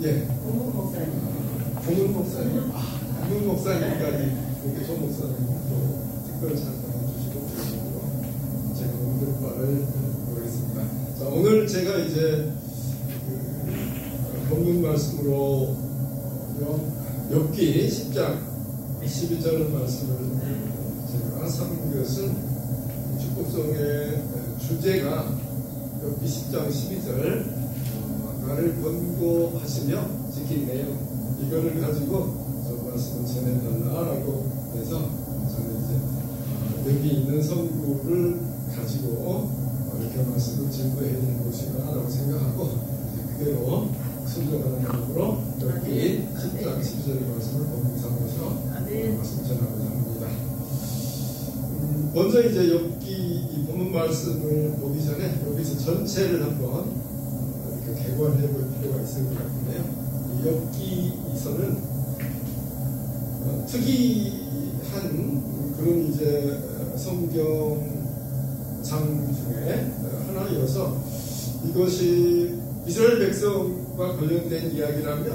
예. 고문 목사님. 고문 목사님. 고문 목사님까지 이렇게 조 목사님 또 특별 찬양해 주시고 제가 오늘 바를 보겠습니다. 자, 오늘 제가 이제 본문 말씀으로 욥기 10장 12절 말씀을 제가 삼은 것은 축복성의 주제가 욥기 10장 12절 나를 권고하시며 지킨 내용 이거를 가지고 저 말씀을 전해달라라고 해서 저는 이제 여기 있는 성구를 가지고 이렇게 말씀을 증거해야 되는 것이라고 생각하고 그대로 순종하는 마음으로 욥기 10장 12절의 말씀을 본문 삼아서 말씀 전하고자 합니다. 먼저 이제 욥기 이 본문 말씀을 보기 전에 여기서 전체를 한번 이렇게 개관해 볼 필요가 있을 것 같은데요. 이 욥기서는 특이한 그런 이제 성경 장 중에 하나여서 이것이 이스라엘 백성과 관련된 이야기라면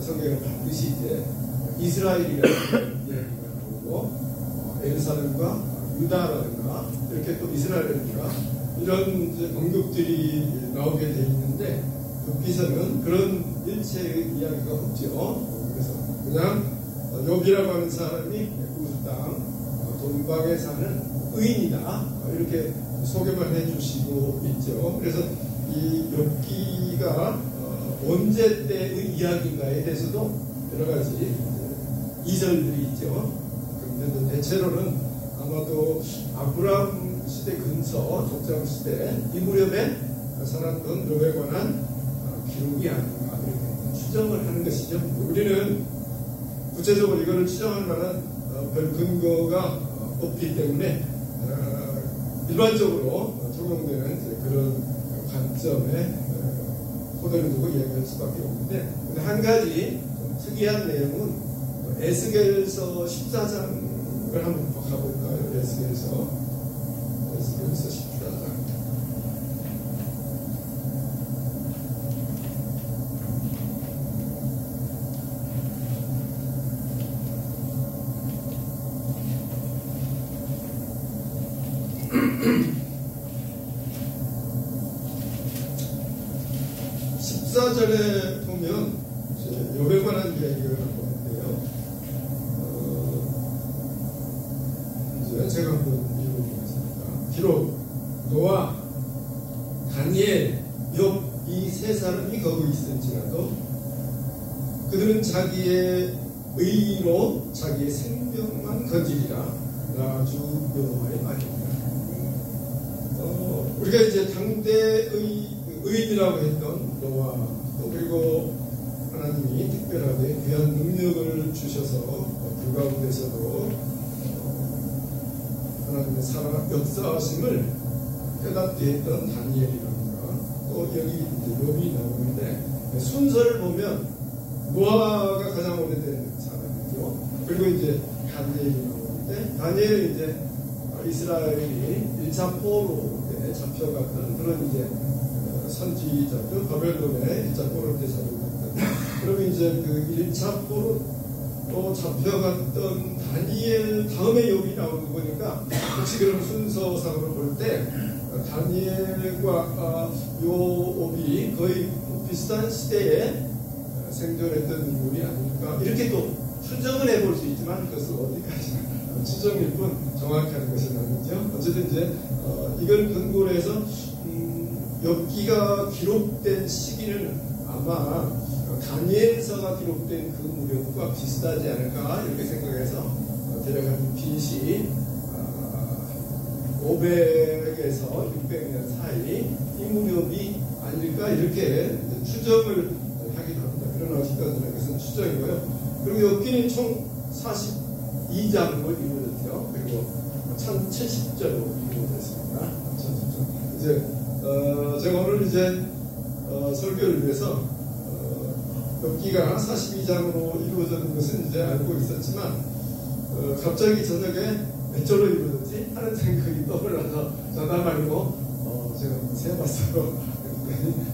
성경은 반드시 이제 이스라엘이라는 이야기가 나오고 예루살렘과 유다라든가 이렇게 또 이스라엘이라든가 이런 이제 언급들이 나오게 돼 있는데 욥기서는 그런 일체의 이야기가 없죠. 그래서 그냥 욥이라고 하는 사람이 우스 땅 동방에 사는 의인이다 이렇게 소개만 해주시고 있죠. 그래서 이 욥기가 언제 때의 이야기인가에 대해서도 여러 가지 이설들이 있죠. 그런데 대체로는 아마도 아브라함 시대 근처 족장 시대 이 무렵에 살았던 욥에 관한 기록이 아닌가 이렇게 추정을 하는 것이죠. 우리는 구체적으로 이거를 추정할 만한 별 근거가 없기 때문에 일반적으로 적용되는 그런 관점에 호도를 두고 이야기할 수밖에 없는데 한 가지 특이한 내용은 에스겔서 14장을 한번 가볼까요? 에스겔서 14장 14절에 보면 욥에 관한 이야기가 나오는데요. 이제 제가 한번 읽어보겠습니다. 비록 노아, 다니엘, 욥 이 세 사람이 거기 있을지라도 그들은 자기의 의로 자기의 생명만 건지리라. 나 주 여호와의 말입니다. 우리가 이제 당대의 의인이라고 했던 노아 그리고 하나님이 특별하게 귀한 능력을 주셔서 그 가운데서도 하나님의 살아 역사하심을 깨닫게 했던 다니엘이라든가 또 여기 이제 욥이 나오는데 순서를 보면 노아가 가장 오래된 사람이죠. 그리고 이제 다니엘이 나오는데 다니엘은 이제 이스라엘이 1차 포로 때 잡혀갔던 그런 이제 선지자죠. 바벨론에 1차 포로 때 잡혀갔던 그러면 이제 그 1차 포로 또 잡혀갔던 다니엘 다음에 욥이 나오는 거 보니까 혹시 그런 순서상으로 볼 때 다니엘과 욥이 거의 비슷한 시대에 생존했던 인물이 아닐까 이렇게 또 추정을 해볼 수 있지만 그것은 어디까지나 추정일 뿐 정확한 것은 아니죠. 어쨌든 이제 이걸 근거로 해서 욥기가 기록된 시기는 아마 다니엘서가 기록된 그 무렵과 비슷하지 않을까 이렇게 생각해서 대략 한 BC 500에서 600년 사이 이 무렵이 아닐까 이렇게 추정을 하기도 합니다. 그러나 어쨌든 그것은 추정이고요. 그리고 욥기는 총 42장으로 이루어졌죠. 그리고 1070절로 이루어졌습니다. 1070절. 이제 제가 오늘 이제 설교를 위해서 욥기가 42장으로 이루어졌는 것은 이제 알고 있었지만 갑자기 저녁에 몇 절로 이루어졌지? 하는 생각이 떠올라서 전화 말고 제가 한번 세봤어요.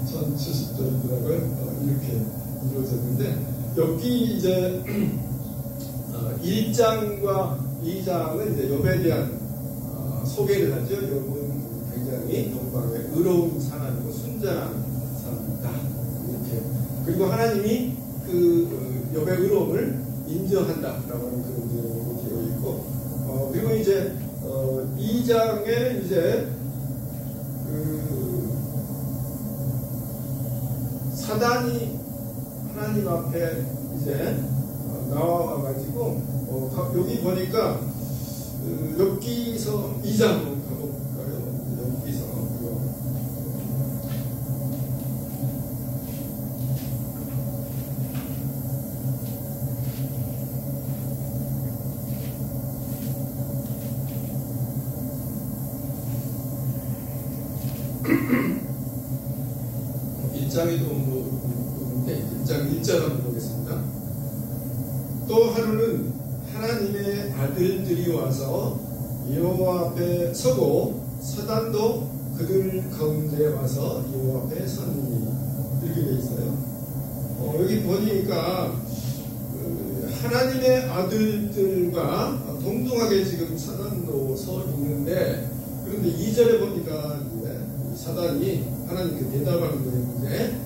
1070절이더라고요. 이렇게 이루어졌는데, 여기 이제 1장과 2장은 이제 욥에 대한 소개를 하죠. 욥은 굉장히 동방의 의로운 사람이고 순전한 사람이다. 이렇게. 그리고 하나님이 그 욥의 의로움을 인정한다라고 하는 그런 내용으로 되어 있고, 그리고 이제 2장에 이제 사단이 하나님 앞에 이제 나와가지고 여기 보니까 욥기서 2장 한번 가볼까요? 욥기서 일장에도 뭐인데 1장 한번 보겠습니다. 또 하루는 하나님의 아들들이 와서 여호와 앞에 서고 사단도 그들 가운데 와서 여호와 앞에 서니, 이렇게 돼 있어요. 여기 보니까 하나님의 아들들과 동등하게 지금 사단도 서 있는데, 그런데 2절에 보니까 사단이 하나님께 대답하는 거였는데,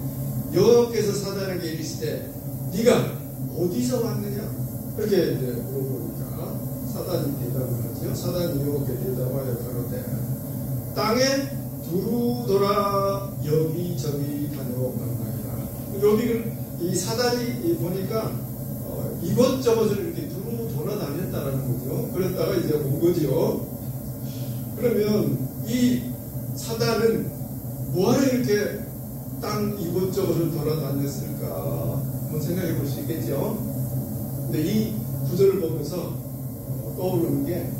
여호와께서 사단에게 이르시되 네가 어디서 왔느냐? 그렇게 이제 물어보니까 사단이 대답을 하죠. 사단이 여호와께 대답하여 가로되 땅에 두루 돌아 여기저기 다녀간다니라. 여기 이 사단이 보니까 이것저것을 이렇게 두루 돌아다녔다라는 거죠. 그랬다가 이제 온 거죠. 그러면 이 사단은 뭐하러 이렇게 땅 이것저것을 돌아다녔을까 한번 생각해 볼 수 있겠죠. 근데 이 구절을 보면서 떠오르는 게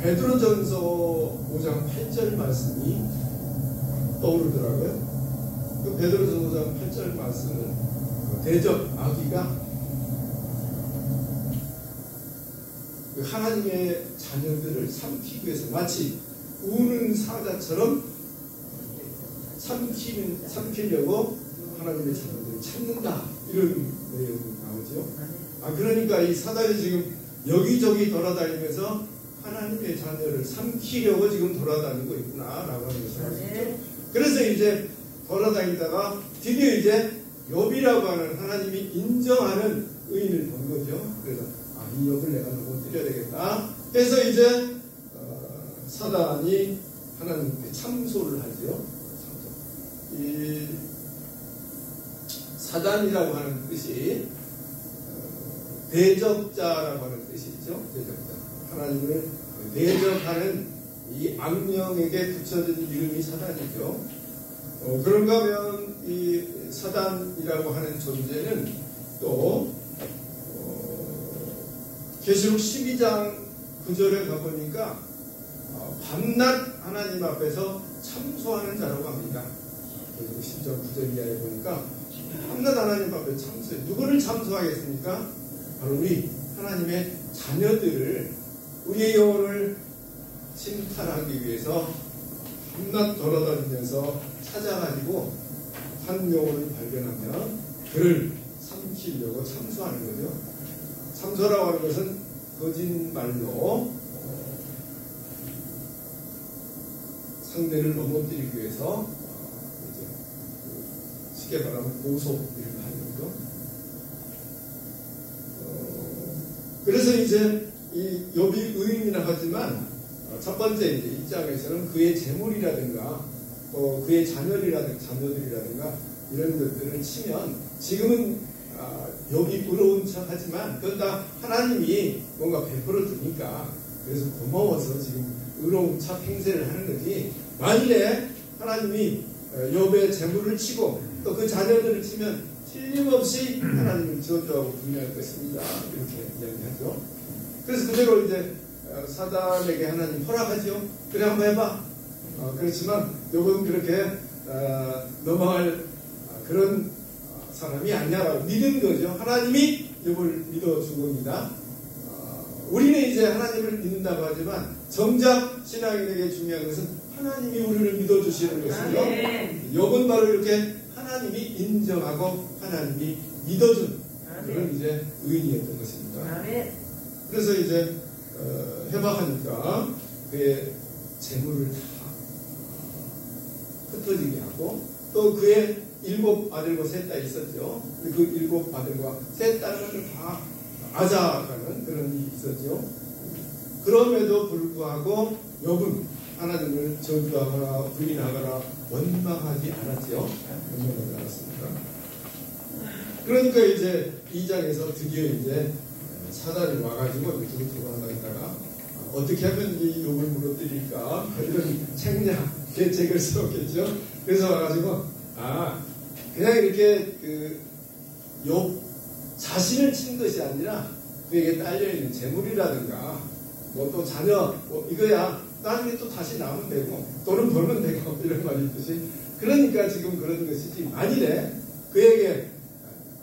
베드로전서 5장 8절 말씀이 떠오르더라고요. 그 베드로전서 5장 8절 말씀은 대적 마귀가 그 하나님의 자녀들을 삼키기 위해서 마치 우는 사자처럼 삼키려고 하나님의 자녀들을 찾는다, 이런 내용이 나오죠. 그러니까 이 사단이 지금 여기저기 돌아다니면서 하나님의 자녀를 삼키려고 지금 돌아다니고 있구나라고 하는 것을 알 수 있죠. 그래서 이제 돌아다니다가 드디어 이제 욥이라고 하는 하나님이 인정하는 의인을 본 거죠. 그래서 이 욥을 내가 넘어뜨려야 되겠다. 그래서 이제 사단이 하나님께 참소를 하죠. 이 사단이라고 하는 뜻이 대적자라고 하는 뜻이죠. 대적자. 하나님을 대적하는 이 악령에게 붙여진 이름이 사단이죠. 그런가 하면 이 사단이라고 하는 존재는 또 계시록 12장 9절에 가보니까 밤낮 하나님 앞에서 참소하는 자라고 합니다. 계시록 10장 9절 이하에 보니까 밤낮 하나님 앞에 참소해. 누구를 참소하겠습니까? 바로 우리 하나님의 자녀들을, 우리의 영혼을 침탈하기 위해서 밤낮 돌아다니면서 찾아가지고 한 영혼을 발견하면 그를 삼키려고 참소하는 거죠. 참소라고 하는 것은 거짓말로 상대를 넘어뜨리기 위해서 쉽게 말하면 고소 일을 하는 거. 그래서 이제 이 욥이 의인이라 하지만 첫 번째 이제 입장에서는 그의 재물이라든가 그의 자녀들이라든가 이런 것들을 치면 지금은 욥이 부러운 척하지만 그건 다 하나님이 뭔가 베풀어 주니까 그래서 고마워서 지금 의로운 척 행세를 하는 거지. 만일에 하나님이 욥의 재물을 치고 또 그 자녀들을 치면 틀림없이 하나님을 저주하고 분노할 것입니다. 이렇게 이야기하죠. 그래서 그대로 이제 사단에게 하나님 허락하죠. 그래 한번 해봐. 그렇지만 욥은 그렇게 넘어갈 그런 사람이 아니냐라고 믿은 거죠. 하나님이 욥을 믿어준 겁니다. 우리는 이제 하나님을 믿는다고 하지만 정작 신앙인에게 중요한 것은 하나님이 우리를 믿어주시는 것이죠. 욥은 바로 이렇게 하나님이 인정하고 하나님이 믿어준 그런 이제 의인이었던 것입니다. 그래서 이제 해박하니까 그의 재물을 다 흩어지게 하고 또 그의 7 아들과 3 딸이 있었죠. 그 7 아들과 3 딸을 다 아자가는 그런 일이 있었죠. 그럼에도 불구하고 욥은 하나님을 저주하거나 부인하거나 원망하지 않았죠. 원망하지 않았습니다. 그러니까 이제 2장에서 드디어 이제 사단이 와가지고 두고 도망다니다가 어떻게 하면 이 욥을 무너뜨릴까 이런 책략 계책을 세웠겠죠. 그래서 와가지고 그냥 이렇게 욥 자신을 친 것이 아니라 그에게 딸려있는 재물이라든가 뭐 또 자녀 뭐 이거야 나중에 또 다시 나오면 되고 돈은 벌면 되고 이런 말이 있듯이 그러니까 지금 그런 것이지 만일에 그에게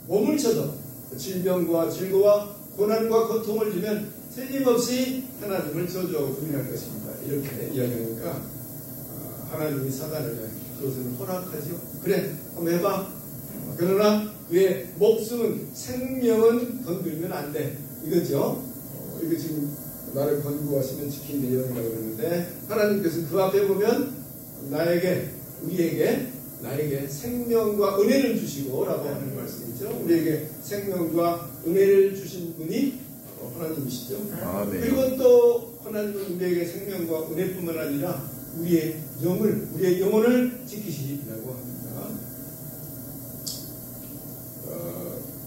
몸을 쳐도 질병과 질고와 고난과 고통을 주면 틀림없이 하나님을 저주하고 부인할 것입니다. 이렇게 이야기하니까 하나님이 사단에게 그것을 허락하죠. 그래 한번 해봐. 그러나 그의 목숨은 생명은 건들면 안 돼. 이거죠. 이거 지금 나를 권고하시면 지킨 내용이라고 그러는데 하나님께서 그 앞에 보면 나에게 생명과 은혜를 주시고 라고 하는 말씀이죠. 우리에게 생명과 은혜를 주신 분이 하나님이시죠. 그리고 또 하나님은 우리에게 생명과 은혜뿐만 아니라 우리의 영혼을 지키시라고 합니다.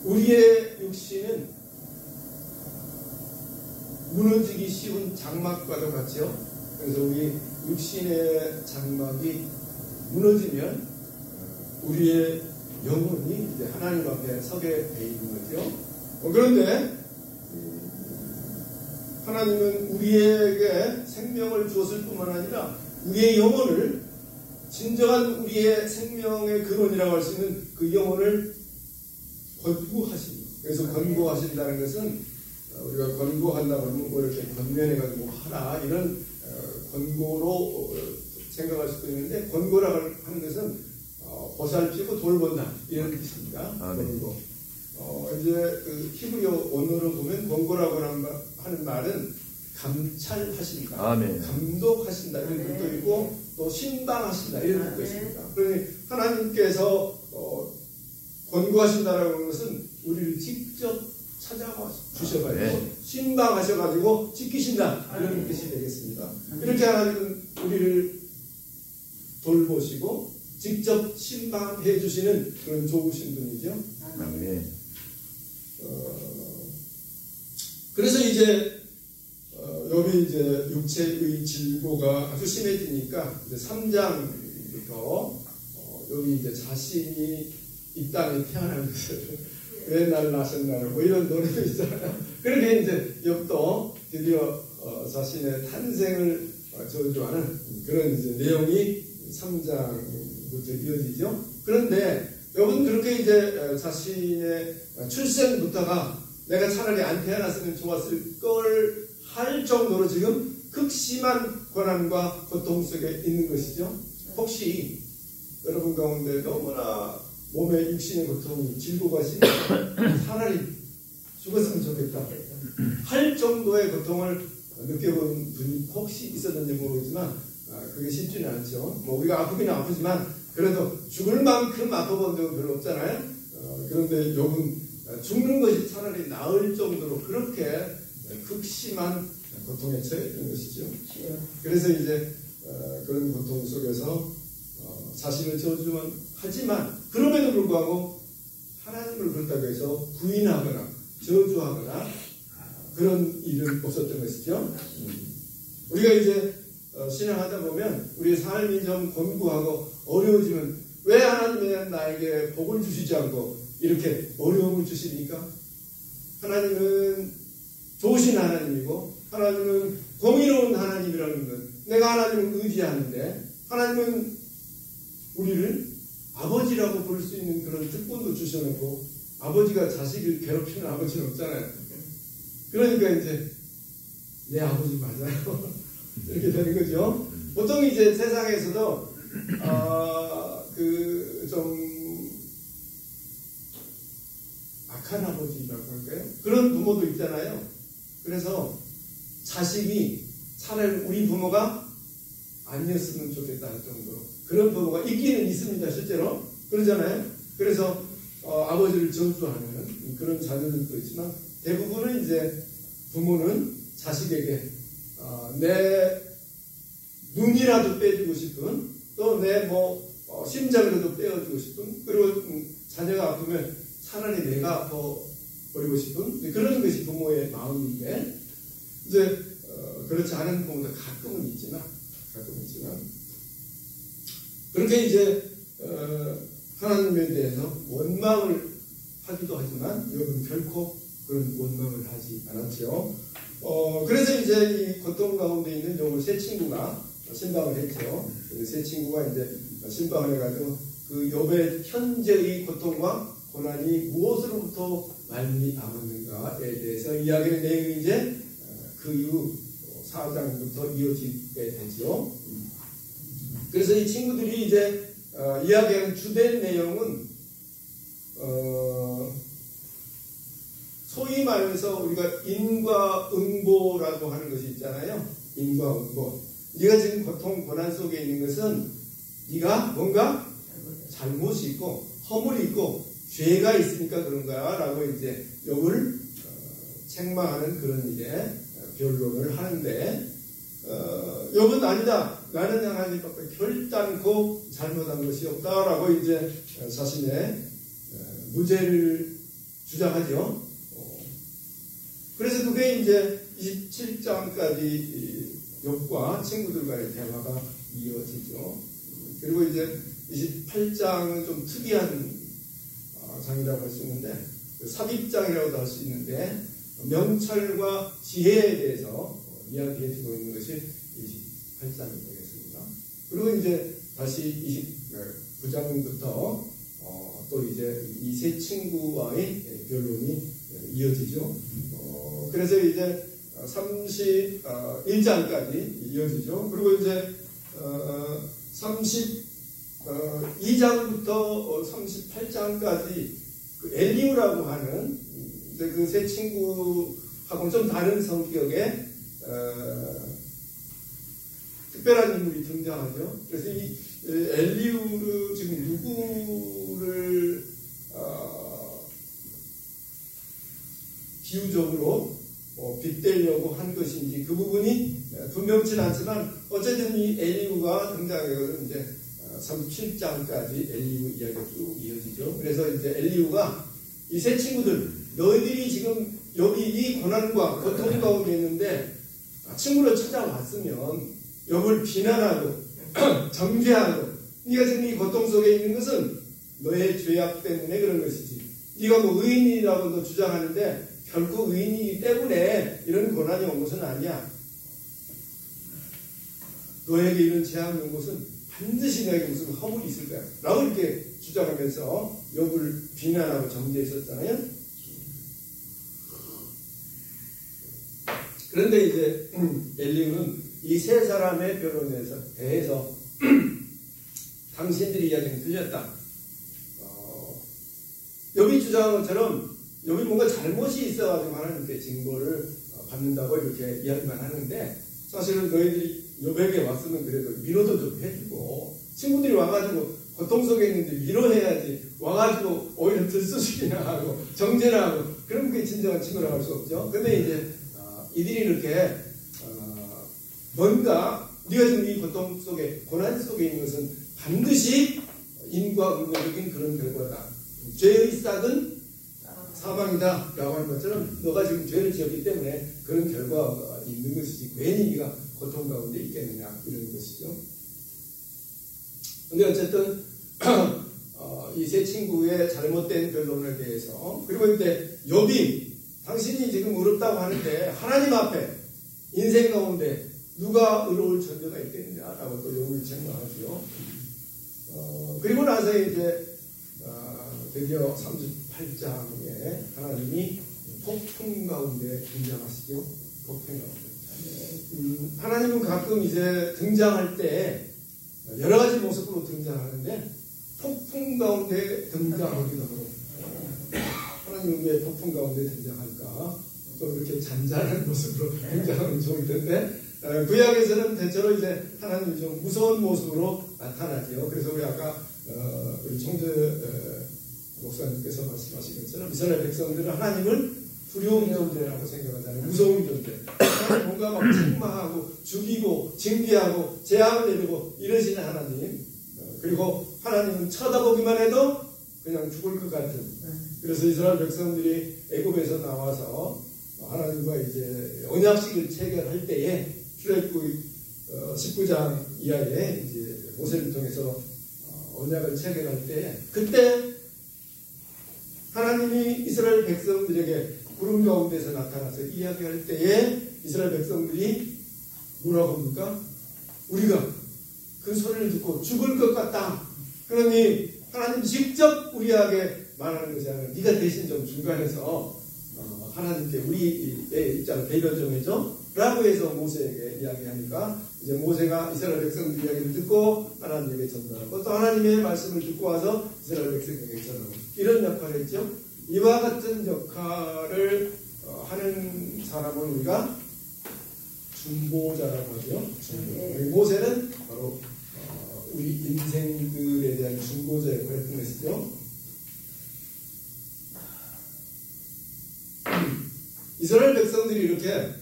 우리의 육신은 무너지기 쉬운 장막과도 같죠. 그래서 우리 육신의 장막이 무너지면 우리의 영혼이 이제 하나님 앞에 서게 돼 있는 거죠. 그런데 하나님은 우리에게 생명을 주었을 뿐만 아니라 우리의 영혼을 진정한 우리의 생명의 근원이라고 할 수 있는 그 영혼을 권고하십니다. 그래서 권고하신다는 것은 우리가 권고한다고 하면 뭐 이렇게 권면해가지고 하라 이런 권고로 생각할 수도 있는데 권고라고 하는 것은 보살피고 돌본다 이런 뜻입니다. 권고. 이제 그 히브리어 언어로 보면 권고라고 하는 말은 감찰하신다, 감독하신다 이런 뜻도 있고 또 신방하신다 이런 뜻도 있습니다. 그러니 하나님께서 권고하신다라고 하는 것은 우리를 직접 찾아와 주셔가지고 신방하셔가지고 지키신다 이런 뜻이 되겠습니다. 이렇게 하나님은 우리를 돌보시고 직접 신방해 주시는 그런 좋으신 분이죠. 그래서 이제 욥이 이제 육체의 질고가 아주 심해지니까 이제 3장부터 욥이 이제 자신이 이 땅에 태어난 것을 왜 나를 낳으셨나요? 뭐 이런 노래도 있잖아요. 그렇게 이제 욥도 드디어 자신의 탄생을 저주하는 그런 이제 내용이 3장부터 이어지죠. 그런데 욥은 그렇게 이제 자신의 출생부터가 내가 차라리 안 태어났으면 좋았을 걸 할 정도로 지금 극심한 고난과 고통 속에 있는 것이죠. 혹시 여러분 가운데 너무나 몸에 육신의 고통이 질고가 심해서 차라리 죽었으면 좋겠다 할 정도의 고통을 느껴본 분이 혹시 있었는지 모르겠지만 그게 쉽지는 않죠. 뭐 우리가 아프긴 아프지만 그래도 죽을 만큼 아파본 적은 별로 없잖아요. 그런데 욥은 죽는 것이 차라리 나을 정도로 그렇게 극심한 고통에 처했던 것이죠. 그래서 이제 그런 고통 속에서 자신을 저주하지만 그럼에도 불구하고 하나님을 그렇다고 해서 부인하거나 저주하거나 그런 일은 없었던 것이죠. 우리가 이제 신앙하다 보면 우리의 삶이 좀 곤고하고 어려워지면 왜 하나님이 나에게 복을 주시지 않고 이렇게 어려움을 주십니까? 하나님은 좋으신 하나님이고 하나님은 공의로운 하나님이라는 것 내가 하나님을 의지하는데 하나님은 우리를 아버지라고 부를 수 있는 그런 특권도 주셔놓고 아버지가 자식을 괴롭히는 아버지는 없잖아요. 그러니까 이제 내 아버지 맞아요. 이렇게 되는 거죠. 보통 이제 세상에서도 좀 악한 아버지라고 할까요? 그런 부모도 있잖아요. 그래서 자식이 차라리 우리 부모가 아니었으면 좋겠다 할 정도로 그런 부모가 있기는 있습니다. 실제로 그러잖아요. 그래서 아버지를 저주하는 그런 자녀들도 있지만 대부분은 이제 부모는 자식에게 내 눈이라도 빼주고 싶은 또 내 심장이라도 빼어주고 싶은 그리고 자녀가 아프면 차라리 내가 아파버리고 싶은 그런 것이 부모의 마음인데 이제 그렇지 않은 부모도 가끔은 있지만 그렇게 이제 하나님에 대해서 원망을 하기도 하지만 욥은 결코 그런 원망을 하지 않았죠. 그래서 이제 이 고통 가운데 있는 욥의 세 친구가 신방을 했죠. 세 친구가 이제 신방을 해가지고 그 욥의 현재의 고통과 고난이 무엇으로부터 말미암았는가에 대해서 이야기하는 내용이 이제 그 이후 4장부터 이어지게 되죠. 그래서 이 친구들이 이제 이야기하는 주된 내용은 소위 말해서 우리가 인과응보라고 하는 것이 있잖아요. 인과응보. 네가 지금 고통 고난 속에 있는 것은 네가 뭔가 잘못이 있고 허물이 있고 죄가 있으니까 그런 거야 라고 이제 욥을 책망하는 그런 이제 변론을 하는데 욥은 아니다. 나는 하나님 앞에 결단코 잘못한 것이 없다라고 이제 자신의 무죄를 주장하죠. 그래서 그게 이제 27장까지 욥과 친구들과의 대화가 이어지죠. 그리고 이제 28장은 좀 특이한 장이라고 할 수 있는데 삽입장이라고도 할 수 있는데 명철과 지혜에 대해서 이야기해주고 있는 것이 28장이 되겠습니다. 그리고 이제 다시 29장부터 또 이제 이 세 친구와의 변론이 이어지죠. 그래서 이제 31장까지 이어지죠. 그리고 이제 32장부터 38장까지 그 엘리우라고 하는 그 세 친구하고는 좀 다른 성격의 특별한 인물이 등장하죠. 그래서 이 엘리우를 지금 누구를 비유적으로 빗대려고 한 것인지 그 부분이 분명치는 않지만 어쨌든 이 엘리우가 등장해서 이제 37장까지 엘리우 이야기가 쭉 이어지죠. 그래서 이제 엘리우가 이 세 친구들 너희들이 지금 여기 이 고난과 고통 가운데 있는데 친구를 찾아왔으면 욥을 비난하고 정죄하고 네가 지금 이 고통 속에 있는 것은 너의 죄악 때문에 그런 것이지 네가 뭐 의인이라고도 주장하는데 결국 의인이기 때문에 이런 고난이 온 것은 아니야. 너에게 이런 재앙이 온 것은 반드시 너에게 무슨 허물이 있을 거야 라고 이렇게 주장하면서 욥을 비난하고 정죄했었잖아요. 그런데 이제 엘리우는 이 세 사람의 변론에 대해서 당신들이 이야기는 틀렸다. 욥이 주장한 것처럼 욥이 뭔가 잘못이 있어가지고 하나님께 징벌을 받는다고 이렇게 이야기만 하는데 사실은 너희들이 욥에게 왔으면 그래도 위로도 좀 해주고 친구들이 와가지고 고통 속에 있는데 위로해야지 와가지고 오히려 들쑤시기나 하고 정죄나 하고 그런 게 진정한 친구라고 할 수 없죠. 근데 이제 이들이 이렇게 뭔가 네가 지금 이 고통 속에 고난 속에 있는 것은 반드시 인과응보적인 그런 결과다. 죄의 싹은 사망이다 라고 하는 것처럼 너가 지금 죄를 지었기 때문에 그런 결과가 있는 것이지 괜히 네가 고통 가운데 있겠느냐 이런 것이죠. 근데 어쨌든 이 세 친구의 잘못된 변론에 대해서 그리고 이제 욥이 당신이 지금 의롭다고 하는데 하나님 앞에 인생 가운데 누가 의로울 존재가 있겠느냐라고 또 욥을 책망하죠. 그리고 나서 이제 드디어 38장에 하나님이 폭풍 가운데 등장하시죠. 폭풍 가운데. 하나님은 가끔 이제 등장할 때 여러 가지 모습으로 등장하는데 폭풍 가운데 등장하기도 하고, 하나님은 왜 폭풍 가운데 등장할까? 또 이렇게 잔잔한 모습으로 등장하면 좋을 텐데, 구약에서는 대체로 이제 하나님이 좀 무서운 모습으로 나타나죠. 그래서 우리 아까 우리 총재 목사님께서 말씀하신 것처럼 이스라엘 백성들은 하나님을 두려운 존재라고 생각하잖아요. 무서운 존재. 뭔가 막 책망하고 죽이고 징계하고 재앙을 내리고 이러시는 하나님. 그리고 하나님은 쳐다보기만 해도 그냥 죽을 것 같은. 그래서 이스라엘 백성들이 애굽에서 나와서 하나님과 이제 언약식을 체결할 때에 출애굽기 19장 이하에 이제 모세를 통해서 언약을 체결할 때, 그때 하나님이 이스라엘 백성들에게 구름 가운데서 나타나서 이야기할 때에 이스라엘 백성들이 뭐라고 합니까? 우리가 그 소리를 듣고 죽을 것 같다. 그러니 하나님 직접 우리에게 말하는 것이 아니라 네가 대신 좀 중간에서 하나님께 우리의 입장을 대변 좀 해줘 라고 해서 모세에게 이야기하니까, 이제 모세가 이스라엘 백성들 이야기를 듣고 하나님에게 전달하고, 또 하나님의 말씀을 듣고 와서 이스라엘 백성에게 전하고, 이런 역할을 했죠. 이와 같은 역할을 하는 사람을 우리가 중보자라고 하죠. 중보. 모세는 바로 우리 인생들에 대한 중보자 역할을 했던 것이죠. 이스라엘 백성들이 이렇게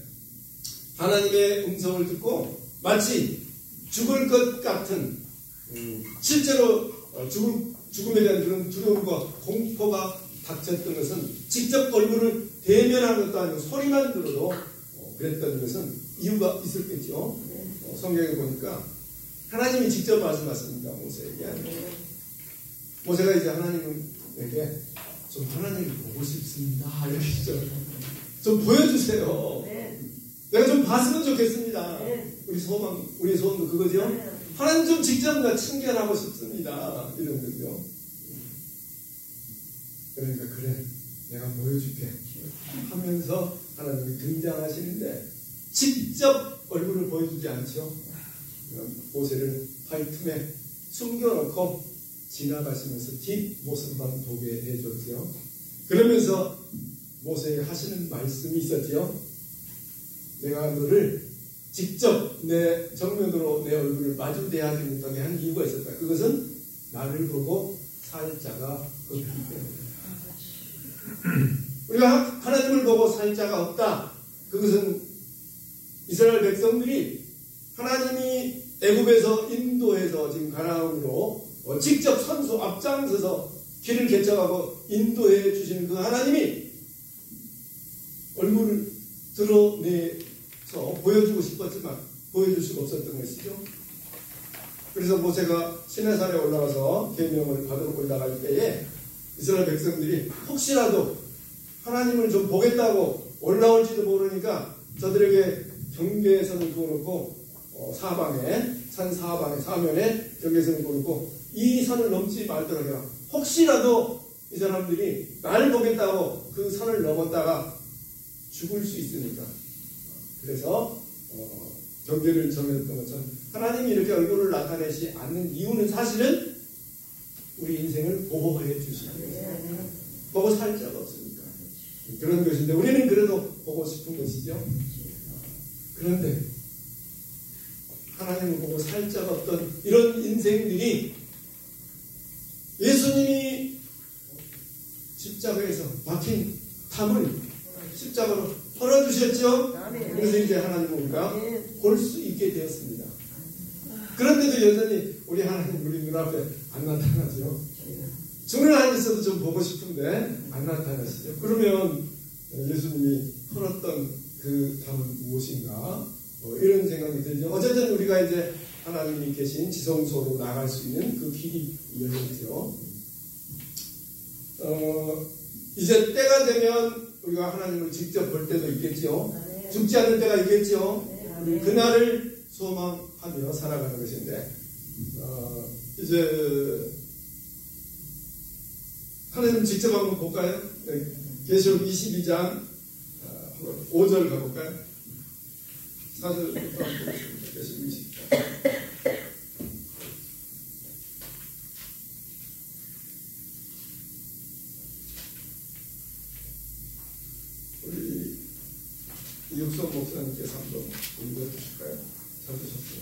하나님의 음성을 듣고 마치 죽을 것 같은, 실제로 죽음에 대한 그런 두려움과 공포가 닥쳤던 것은 직접 얼굴을 대면한 것도 아니고 소리만 들어도 그랬던 것은 이유가 있었겠죠. 성경에 보니까 하나님이 직접 말씀하십니다. 모세에게. 모세가 이제 하나님에게 좀 하나님을 보고 싶습니다. 이러시죠. 좀 보여주세요. 내가 좀 봤으면 좋겠습니다. 우리의 소원도 그거죠. 하나님 좀 직접 나 친견하고 싶습니다. 이런 거죠. 그러니까 그래, 내가 보여줄게 하면서 하나님이 등장하시는데 직접 얼굴을 보여주지 않죠. 모세를 바위 틈에 숨겨놓고 지나가시면서 뒷모습만 보게 해줬죠. 그러면서 모세에게 하시는 말씀이 있었죠. 내가 너를 직접 내 정면으로 내 얼굴을 마주 대하지 못하게 한 이유가 있었다. 그것은 나를 보고 살 자가 없기 때문에. 우리가 하나님을 보고 살 자가 없다. 그것은 이스라엘 백성들이 하나님이 애굽에서 인도해서 지금 가나안으로 직접 선수 앞장서서 길을 개척하고 인도해 주시는 그 하나님이 얼굴을 드러내서 보여주고 싶었지만 보여줄 수가 없었던 것이죠. 그래서 모세가 시내산에 올라가서 계명을 받으러 올라갈 때에 이스라엘 백성들이 혹시라도 하나님을 좀 보겠다고 올라올지도 모르니까 저들에게 경계선을 그어놓고 산 사방에 사면에 경계선을 그어놓고 이 선을 넘지 말도록 해라. 혹시라도 이 사람들이 날 보겠다고 그 선을 넘었다가 죽을 수 있으니까. 그래서 경계를 정했던 것처럼 하나님이 이렇게 얼굴을 나타내지 않는 이유는 사실은 우리 인생을 보호해 주시기 위해서. 보고 살 자가 없으니까. 그런 것인데 우리는 그래도 보고 싶은 것이죠. 그런데 하나님을 보고 살 자가 없던 이런 인생들이 예수님이 십자가에서 박힌 담을 십자가로 털어주셨죠. 그래서 이제 하나님은 우리가 볼 수 있게 되었습니다. 그런데도 여전히 우리 하나님 우리 눈앞에 안 나타나죠. 주는 안 있어도 좀 보고 싶은데 안 나타나시죠. 그러면 예수님이 털었던 그 담은 무엇인가? 이런 생각이 들죠. 어쨌든 우리가 이제 하나님이 계신 지성소로 나갈 수 있는 그 길이 열렸죠. 이제 때가 되면 우리가 하나님을 직접 볼 때도 있겠죠. 죽지 않을 때가 있겠죠. 우리 그날을 소망하며 살아가는 것인데 이제 하나님 직접 한번 볼까요? 계시록 22장 5절 가볼까요? 4절부터 한번 보겠습니다. 우리 이육성 목사님께서 한번 읽어주실까요? 찾으셨어요.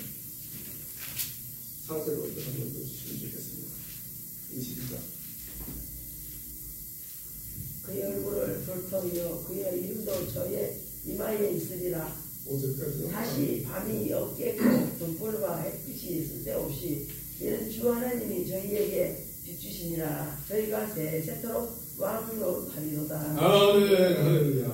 4절부터 한번 읽어주시면 좋겠습니다. 22장. 그의 얼굴을 돌통이요 그의 이름도 저의 이마에 있으리라. 5절까지요. 다시 밤이 없겠고 등불과 햇빛이 쓸데없이 이는 주 하나님이 저희에게 비추시니라. 저희가 세세토록 왕 노릇하리로다. 아멘. 할렐루야.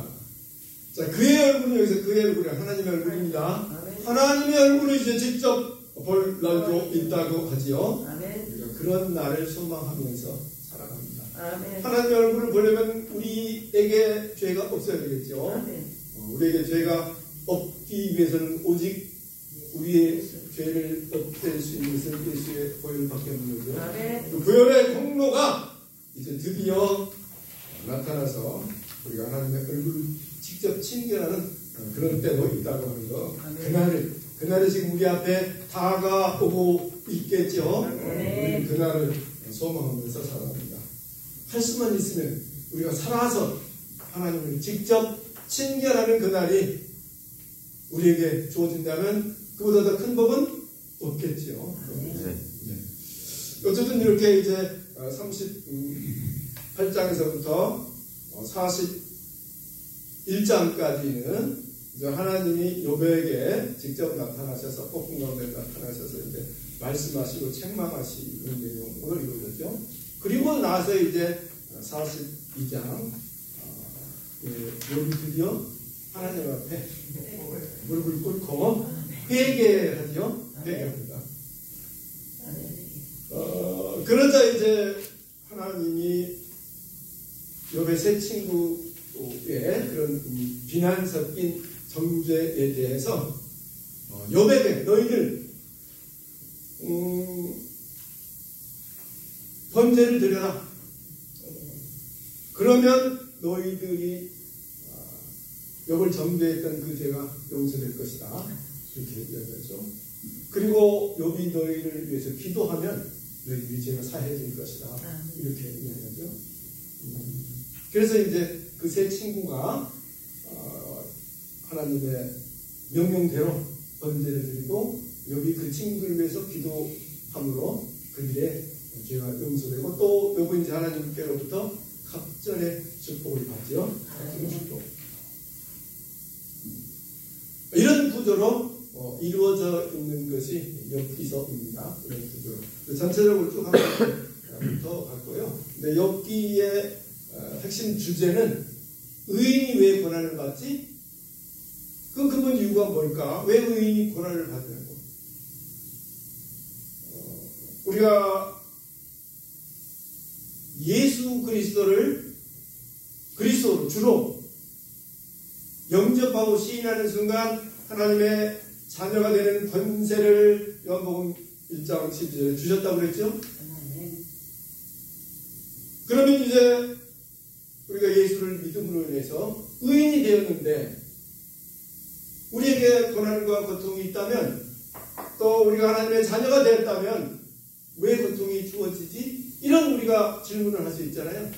자, 그의 얼굴은 여기서 그의 얼굴이 하나님의 얼굴입니다. 아멘. 하나님의 얼굴을 이제 직접 볼 날도 있다고 하지요. 아멘. 우리가 그런 날을 소망하면서 살아갑니다. 아멘. 하나님의 얼굴을 보려면 우리에게 죄가 없어야 되겠죠. 아멘. 우리에게 죄가 없기 위해서는 오직 우리의 죄를 없앨 수 있는 것은 예수의 보혈밖에 없는 거죠. 아멘. 그 보혈의 공로가 이제 드디어 나타나서 우리가 하나님의 얼굴을 직접 친견하는 그런 때도 있다고 하는 거. 그날이 지금 우리 앞에 다가오고 있겠죠. 우리 그날을 소망하면서 살아갑니다. 할 수만 있으면 우리가 살아서 하나님을 직접 친견하는 그날이 우리에게 주어진다면 그보다 더 큰 복은 없겠죠. 네. 어쨌든 이렇게 이제 38장에서부터 41장까지는 이제 하나님이 욥에게 직접 나타나셔서 폭풍 가운데 나타나셔서 이제 말씀하시고 책망하시는 내용을 이루어졌죠. 그리고 나서 이제 42장 욥이 드디어 하나님 앞에 무릎을 꿇고 회개하죠. 회개합니다. 그러자 이제 하나님이 욥의 세 친구의 그런 비난 섞인 정죄에 대해서 욥에게 너희들 번제를 드려라. 그러면 너희들이 욥을 정죄했던 그 죄가 용서될 것이다. 이렇게 이야기하죠. 그리고 욥이 너희를 위해서 기도하면 너희들이 죄가 사해질 것이다. 이렇게 이야기하죠. 그래서 이제 그 세 친구가 하나님의 명령대로 번제를 드리고 욥이 그 친구를 위해서 기도함으로 그들의 죄가 용서되고 또 욥은 이제 하나님께로부터 갑절의 축복을 받죠. 갑절의 축복. 이런 구조로 이루어져 있는 것이 욥기서입니다. 이런 구조로. 전체적으로 쭉 한번 더 봤고요. 근데 욥기의 핵심 주제는 의인이 왜 고난을 받지? 그 근본 이유가 뭘까? 왜 의인이 고난을 받냐고. 우리가 예수 그리스도를 그리스도로 주로 영접하고 시인하는 순간 하나님의 자녀가 되는 권세를 요한복음 1장 12절에 주셨다고 그랬죠? 그러면 이제 우리가 예수를 믿음으로 인해서 의인이 되었는데 우리에게 고난과 고통이 있다면 또 우리가 하나님의 자녀가 되었다면 왜 고통이 주어지지? 이런 우리가 질문을 할 수 있잖아요.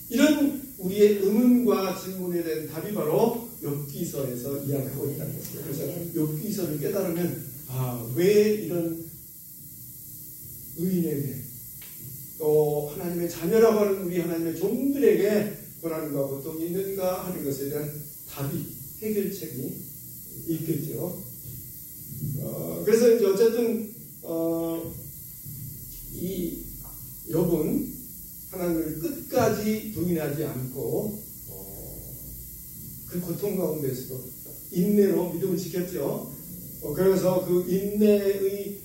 이런 우리의 의문과 질문에 대한 답이 바로 욥기서에서 이야기하고 있다는 것이죠. 그래서 욥기서를 깨달으면 왜 이런 의인에게 또 하나님의 자녀라고 하는 우리 하나님의 종들에게 고난과 고통이 있는가 하는 것에 대한 답이 해결책이 있겠죠. 그래서 이제 어쨌든 이 욥은 하나님을 끝까지 부인하지 않고 그 고통 가운데서도 인내로 믿음을 지켰죠. 그래서 그 인내의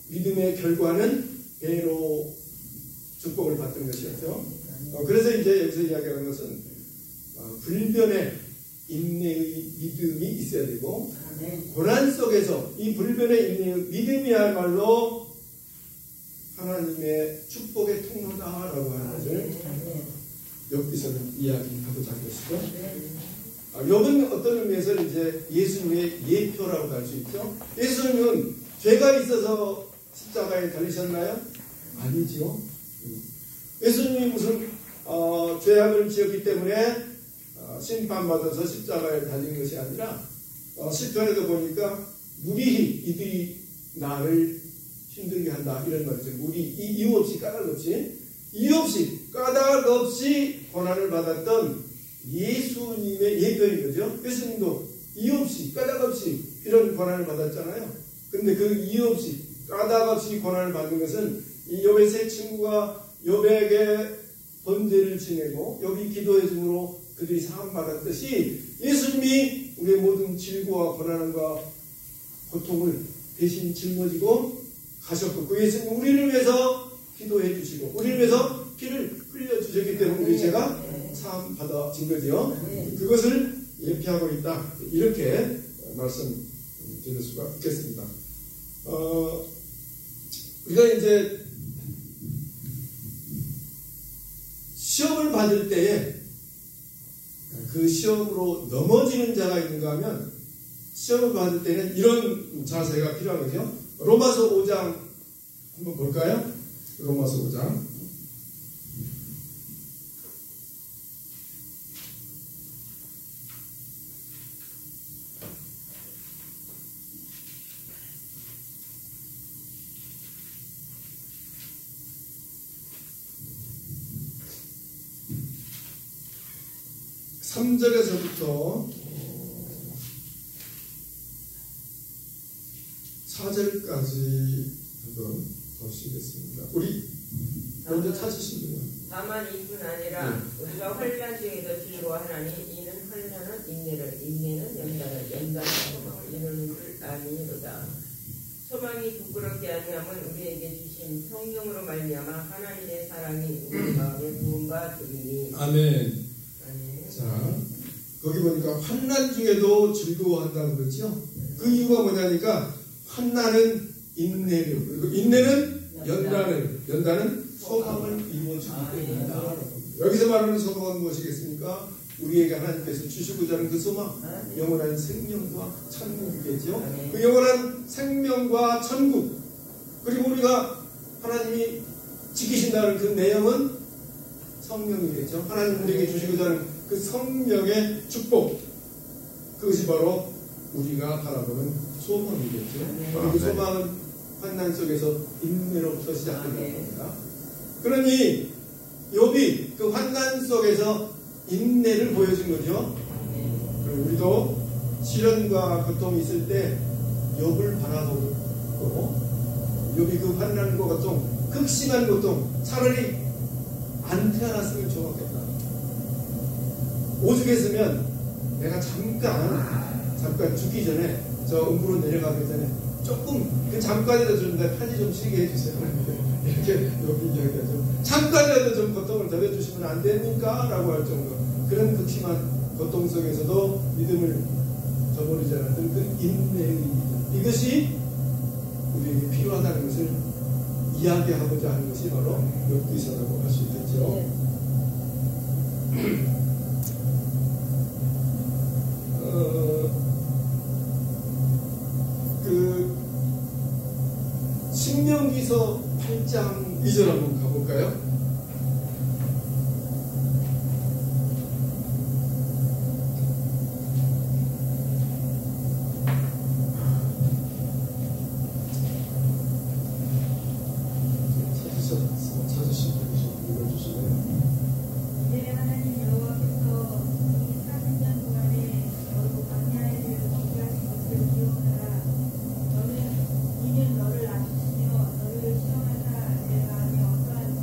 믿음의 결과는 배로 축복을 받는 것이었죠. 그래서 이제 여기서 이야기하는 것은 불변의 인내의 믿음이 있어야 되고 고난 속에서 이 불변의 인내의 믿음이야말로 하나님의 축복의 통로다라고 하는 것을 욥기서는 이야기하고자 한 것이죠. 욥은 어떤 의미에서 이제 예수님의 예표라고 할 수 있죠. 예수님은 죄가 있어서 십자가에 달리셨나요? 아니지요. 예수님이 무슨 죄악을 지었기 때문에 심판받아서 십자가에 달린 것이 아니라 시편에도 보니까 무리히 이들이 나를 힘들게 한다 이런 말이죠. 이유 없이 까닭 없이 고난을 받았던 예수님의 예표인 거죠. 예수님도 이유 없이 까닭 없이 이런 고난을 받았잖아요. 근데 그 이유 없이 까닭 없이 고난을 받는 것은 이 욥의 세 친구가 욥에게 번제를 지내고 욥이 기도해 줌으로 그들이 사함 받았듯이 예수님이 우리의 모든 질고와 고난과 고통을 대신 짊어지고 가셨고 그 예수님 우리를 위해서 기도해 주시고 우리를 위해서 피를 흘려 주셨기 때문에 우리 죄가 사함 받아진 거죠. 그것을 예표하고 있다. 이렇게 말씀드릴 수가 있겠습니다. 우리가 이제 시험을 받을 때에 그 시험으로 넘어지는 자가 있는가 하면 시험을 받을 때는 이런 자세가 필요한 거죠. 로마서 5장 한번 볼까요? 로마서 5장 3절에서부터 4절까지 한번 보시겠습니다. 우리 먼저 찾으신 분이요. 다만 이뿐 아니라 우리가 환난 중에도 즐거워하나니 이는 환난은 인내를 인내는 연단을 연단은 소망을 이루는 줄 아니로다. 소망이 부끄럽게 아니함은 우리에게 주신 성령으로 말미암아 하나님의 사랑이 우리 마음에 부음바 되리니. 아멘. 자, 거기 보니까 환난 중에도 즐거워한다는 거죠. 그 이유가 뭐냐니까 환난은 인내를 그리고 인내는 연단은 소망을 이루어주기 때문이다. 여기서 말하는 소망은 무엇이겠습니까? 우리에게 하나님께서 주시고자 하는 그 소망, 영원한 생명과 천국이겠죠. 그 영원한 생명과 천국 그리고 우리가 하나님이 지키신다는 그 내용은 성령이겠죠. 하나님 우리에게 주시고자 하는 그 성령의 축복 그것이 바로 우리가 바라보는 소망이겠죠. 그 소망은 환난 속에서 인내로부터 시작되는 겁니다. 그러니 욥이 그 환난 속에서 인내를 보여준 거죠. 우리도 시련과 고통이 있을 때 욥을 바라보고 욥이 그 환난과 고통 극심한 고통 차라리 안 태어났으면 좋았겠다. 오죽했으면 내가 잠깐 죽기 전에 저 음부로 내려가기 전에 조금 그 잠깐이라도 좀 내 편히 좀 쉬게 해주세요. 이렇게 욥이 이야기하죠. 잠깐이라도 좀 고통을 덜어주시면 안 됩니까? 라고 할 정도 그런 극심한 고통 속에서도 믿음을 저버리지 않았던 그 인내의 이것이 우리에게 필요하다는 것을 이야기하고자 하는 것이 바로 욥기서라고 할 수 있겠죠. 신명기서 8장 2절 한번 가볼까요? 찾으신 분이 좀 읽어주시네요. 내 하나님 여호와께서 이 40년 동안에 너로 광야에 대해 경계하신 것을 기억하라. 너는 이는 너를 낮추시며 너를 시험하사 내 마음이 어떠한지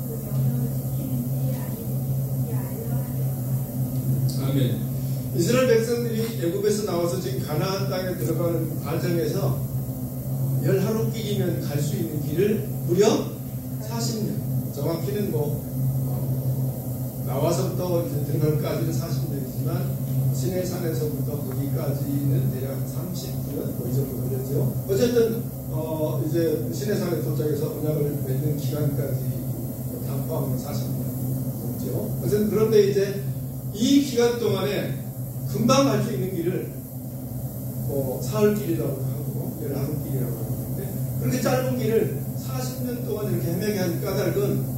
그 명령을 지키는지 아니는지 알려 하리라. 아멘. 이스라엘 백성들이 애굽에서 나와서 지금 가나안 땅에 들어가는 과정에서 열하루 끼기면 갈 수 있는 길을 무려 40년. 정확히는 나와서부터 들어갈까지는 40년이지만 시내산에서부터 거기까지는 대략 39년 이 정도 걸렸죠. 어쨌든 이제 시내산에 도착해서 언약을 맺는 기간까지 다 포함하면 40년 됐죠. 어쨌든 그런데 이제 이 기간 동안에 금방 갈 수 있는 길을 사흘길이라고 하고 열나흘길이라고 하는데 그렇게 짧은 길을 40년 동안 이렇게 헤매게 한 까닭은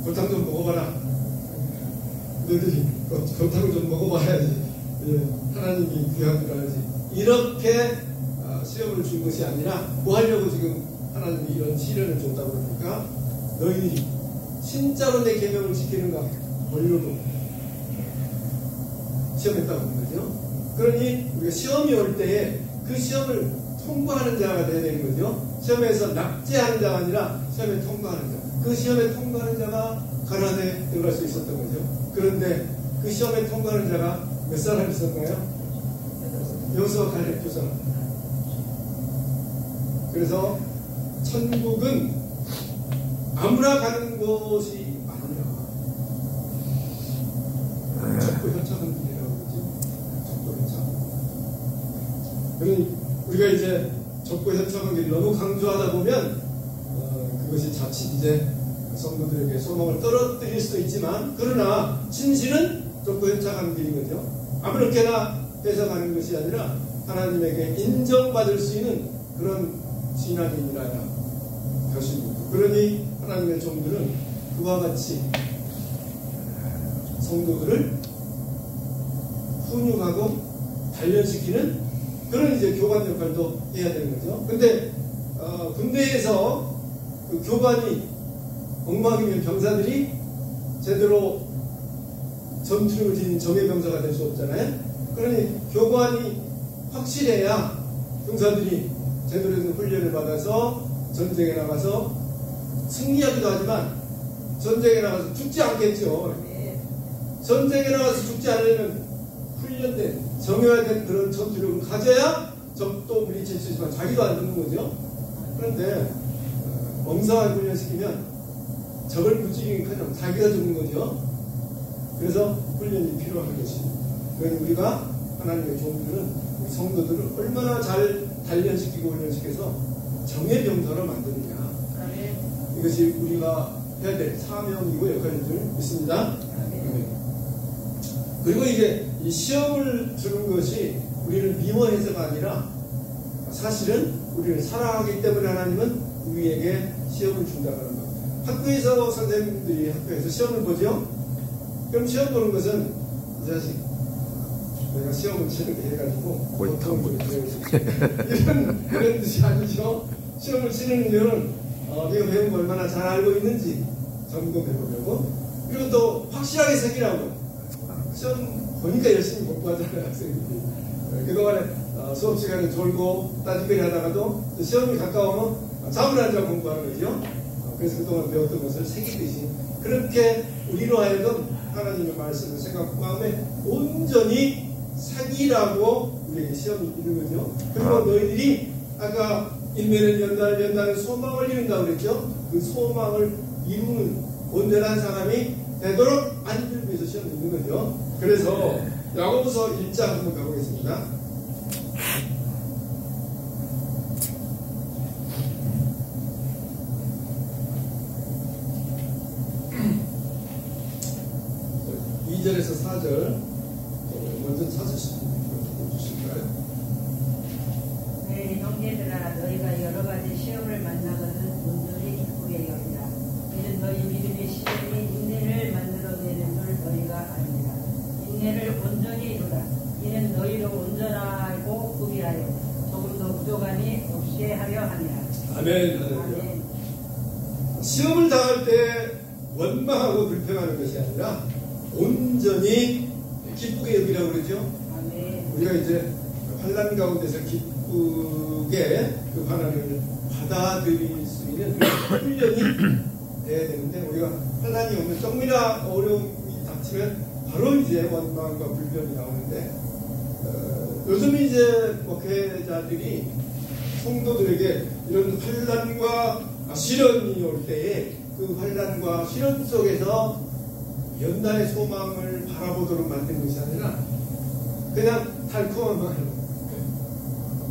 골탕 좀 먹어봐라. 너희들이 골탕 좀 먹어봐야지. 하나님이 귀한 줄 알지. 이렇게 시험을 준 것이 아니라 뭐 하려고 지금 하나님이 이런 시련을 줬다고 그러니까 너희들이 진짜로 내 계명을 지키는가 보려고 시험했다고 하는 거죠. 그러니 우리가 시험이 올 때에 그 시험을 통과하는 자가 되어야 되는 거죠. 시험에서 낙제하는 자가 아니라 시험에 통과하는 자. 그 시험에 통과하는 자가 가나안에 들어갈 수 있었던 거죠. 그런데 그 시험에 통과하는 자가 몇 사람 있었나요? 여호수아 갈렙 두 사람. 그래서 천국은 아무나 가는 것이 아니라 적고 현창한 길이라고 그러지. 적고 현창. 그러니 우리가 이제 적고 현창한 길을 너무 강조하다 보면 그것이 자칫 이제 성도들에게 소망을 떨어뜨릴 수도 있지만 그러나 진실은 적고 현창한 길인 거죠. 아무렇게나 뺏어가는 것이 아니라 하나님에게 인정받을 수 있는 그런 신앙인이라야 것입니다. 그러니 하나님의 종들은 그와 같이 성도들을 훈육하고 단련시키는 그런 이제 교관 역할도 해야 되는 거죠. 근데 군대에서 그 교관이 엉망이면 병사들이 제대로 전투력을 지닌 정예병사가 될 수 없잖아요. 그러니 교관이 확실해야 병사들이 제대로 된 훈련을 받아서 전쟁에 나가서 승리하기도 하지만 전쟁에 나가서 죽지 않겠죠. 전쟁에 나가서 죽지 않으려면 훈련된 정해화된 그런 전투력을 가져야 적도 물리칠 수 있지만 자기도 안 죽는 거죠. 그런데 멍상하게 훈련시키면 적을 무찌르기는커녕 자기가 죽는 거죠. 그래서 훈련이 필요한 것입니다. 그러니 우리가 하나님의 종들은 성도들을 얼마나 잘 단련시키고 훈련시켜서 정예병사로 만드느냐. 이것이 우리가 해야 될 사명이고 역할인 줄 믿습니다. 그리고 이게 이 시험을 주는 것이 우리를 미워해서가 아니라 사실은 우리를 사랑하기 때문에 하나님은 우리에게 시험을 준다는 것. 학교에서 선생님들이 학교에서 시험을 보죠. 그럼 시험 보는 것은 이 자식 내가 시험을 치는 게 해가지고 골탕 이런 뜻이 아니죠. 시험을 치는 이유는 내가 배운 거 얼마나 잘 알고 있는지 점검해보려고 그리고 또 확실하게 새기라고. 시험 보니까 열심히 공부하잖아요 학생들이. 그동안에 수업 시간에 졸고 따지거리 하다가도 시험이 가까우면 잠을 안 자고 공부하는 거죠. 그래서 그동안 배웠던 것을 새기듯이 그렇게 우리로 하여금 하나님의 말씀을 생각 마음에 온전히 사기라고 우리에게 시험이 있는 거죠. 그리고 너희들이 아까 인내는 연단은 소망을 이룬다고 그랬죠. 그 소망을 이루는 온전한 사람이 되도록 만들기 위해서 시험이 있는 거죠. 그래서 야고보서 1장 한번 가보겠습니다. (2절에서) 4절 먼저 찾으실까요? 네, 형제들아 너희가 여러 가지 시험을 만나거든 온전히 기쁘게 여기라. 이는 너희 믿음의 시험이 인내를 만들어내는 줄 너희가 아니라. 인내를 온전히 이루라. 이는 너희로 온전하고 구비하여 조금 더 부족함이 없게 하려 함이라. 아멘. 아멘. 시험을 당할 때 원망하고 불평하는 것이 아니라 온전히 기쁘게 여기라고 그러죠. 아멘. 우리가 이제 환난 가운데서 기쁘게 그 환난을 받아들일 수 있는 훈련이 돼야 되는데 우리가 환난이 오면 조금이나 어려움이 닥치면 바로 이제 원망과 불평이 나오는데 요즘 이제 교회자들이 성도들에게 이런 환난과 시련이 올 때에 그 환난과 시련 속에서 연단의 소망을 바라보도록 만든 것이 아니라 그냥 달콤한 말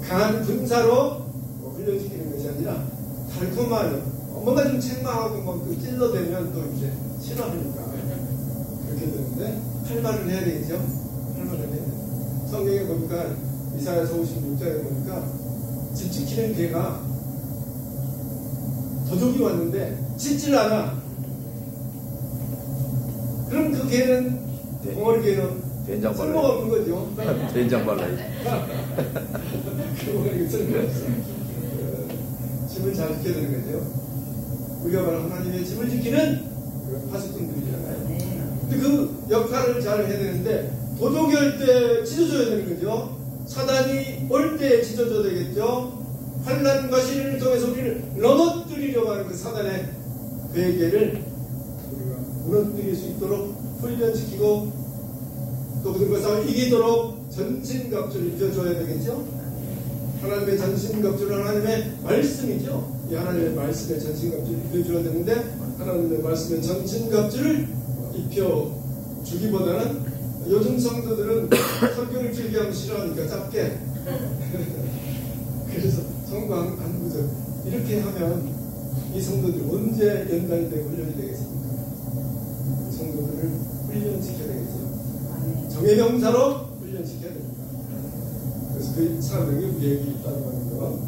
강한 군사로 훈련시키는 것이 아니라 달콤한 뭔가 좀 책망하고 뭐 찔러대면 또 이제 싫어하니까 그렇게 되는데 할 말을 해야 되겠죠. 할 말을 해야 돼요. 성경에 보니까 이사야서 56장에 보니까 집 지키는 개가 도둑이 왔는데 짖질 않아. 그럼 그 개는 덩어리 개는 된장 쓸모가 없는 거죠. 된장 발라야지. 그거는 쓸모없어. 집을 잘 지켜야 되는 거죠. 우리가 바로 하나님의 집을 지키는 파수꾼들이잖아요. 근데 그 역할을 잘 해야 되는데 도둑이 올 때 찢어줘야 되는 거죠. 사단이 올 때 찢어줘야 되겠죠. 환난과 시련을 통해서 우리를 넘어뜨리려고 하는 그 사단의 괴계를 우리가 무너뜨릴 수 있도록 훈련시키고 또 그들과 싸워 이기도록 전신갑주를 입혀줘야 되겠죠. 하나님의 전신갑주는 하나님의 말씀이죠. 이 하나님의 말씀의 전신갑주를 입혀줘야 되는데 하나님의 말씀의 전신갑주를 입혀주기보다는 요즘 성도들은 성경을 길게 하면 싫어하니까 짧게 그래서 성경 한 구절 이렇게 하면 이 성도들이 언제 연단이 되고 훈련이 되겠습니까? 성도들을 훈련시켜야 되겠죠. 정의 명사로 훈련시켜야 됩니다. 그래서 그 사명이 우리에게 있다고 하는 거.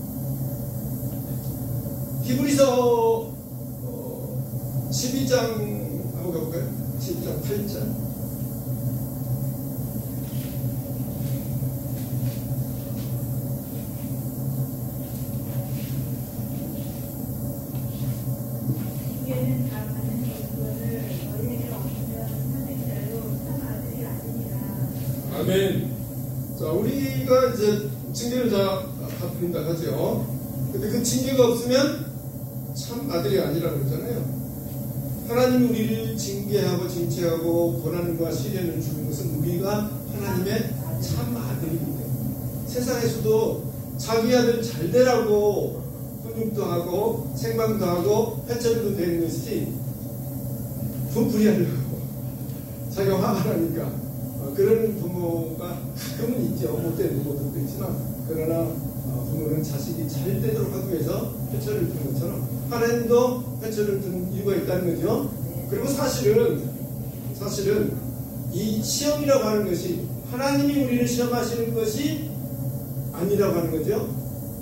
히브리서 12장 한번 가볼까요? 12장 8절. 이게는 다 받는 것을 너희에게 없으면 사생자요 참 아들이 아니니라. 아멘. 자, 우리가 이제 징계를 다 받는다 하죠. 근데 그 징계가 없으면 참 아들이 아니라고 그러잖아요. 하나님이 우리를 징계하고 징체하고 고난과 시련을 주는 것은 우리가 하나님의 참 아들이기 때문에 세상에서도 자기 아들 잘 되라고 훈육도 하고 생방도 하고 회초리도 되는 것이지 분풀이하려고 자기가 화가 나니까 그런 부모가 가끔은 있죠. 못되는 부모들도 있지만 그러나 부모는 자식이 잘 되도록 하기 위해서 회초리를 두는 것처럼 하나님도 회초리를 두는 이유가 있다는 거죠. 그리고 사실은 이 시험이라고 하는 것이 하나님이 우리를 시험하시는 것이 아니라고 하는 거죠.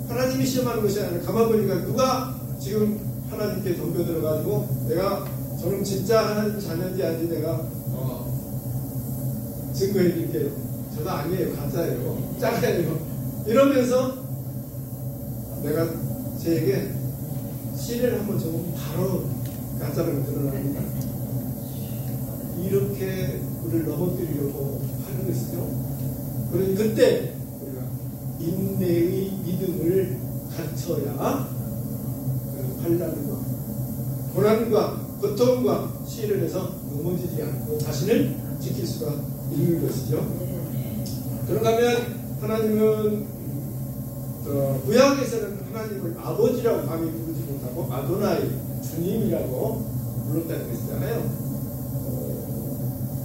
하나님이 시험하는 것이 아니라 가만 보니까 누가 지금 하나님께 덤벼들어가지고 내가 저는 진짜 하나님 자녀인지 아닌지 내가 증거해 드릴게요. 저도 아니에요. 가짜예요. 짜가예요. 이러면서 내가 쟤에게 씨를 한번 줘보면 바로 가짜라고 드러납니다. 이렇게 우리를 넘어뜨리려고 하는 것이죠. 그러니 그때 우리가 인내의 믿음을 갖춰야 환난과 고난과 고통과 시련에서 넘어지지 않고 자신을 지킬 수가 있는 것이죠. 그런가 하면 하나님은 구약에서는 하나님을 아버지라고 감히 부르지 못하고 아도나이 주님이라고 불렀다는 것이잖아요.